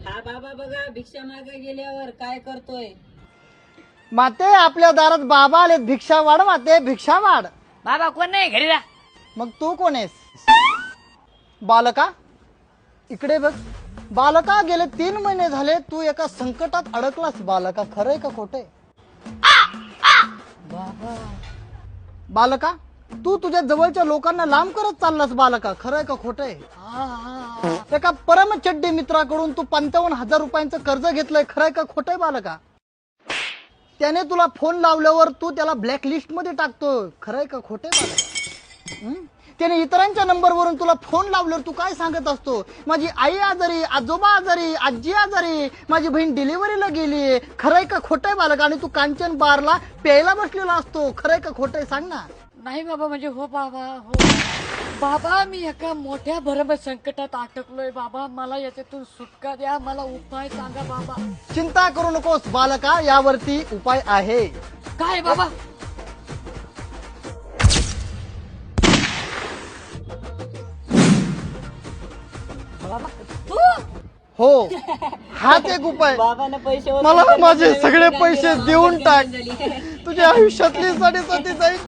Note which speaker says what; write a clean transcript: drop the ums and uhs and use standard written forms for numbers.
Speaker 1: हा बाबा बघा भिक्षा मागे गेल्यावर काय करतोय.
Speaker 2: माते आपल्या दारात बाबा आले, भिक्षा वाढ माते, भिक्षा वाढ.
Speaker 3: बाबा कोण नाही घरी जा.
Speaker 2: मग तू कोण आहेस? बालका इकडे बघ. बालका गेले 3 महिने झाले तू एका संकटात अडकलास. बालका खरंय का खोटंय? बाबा बालका तू तुझ्या जवळच्या लोकांना लांब करत चाललास. बालका खरंय का खोटंय? एका परमचड्डी मित्राकडून तू 55,000 रुपयांचं कर्ज घेतलंय. खरंय का खोटंय बालका? त्याने तुला फोन लावल्यावर तू त्याला ब्लॅकलिस्ट मध्ये टाकतो. खरंय का खोटंय बालका? त्याने इतरांच्या नंबरवरून तुला फोन लावल्यावर तू काय सांगत असतो? माझी आई आजारी, आजोबा आजारी, आजी आजारी, माझी बहीण डिलिव्हरीला गेली. खरंय का खोटंय बालका? आणि तू कांचन बारला प्यायला बसलेला असतो. खरंय का खोटंय सांग ना.
Speaker 3: नाही बाबा म्हणजे हो बाबा हो बाबा मी एका मोठ्या भरम संकटात अटकलोय बाबा. मला याच्यातून सुटका द्या. मला उपाय सांगा बाबा.
Speaker 2: चिंता करू नकोस बालका, यावरती उपाय आहे.
Speaker 3: काय बाबा?
Speaker 2: हो हाच एक उपाय.
Speaker 1: बाबांना पैसे
Speaker 2: मला माझे सगळे पैसे देऊन टाक. तुझ्या आयुष्यातली 7.5 जाईल.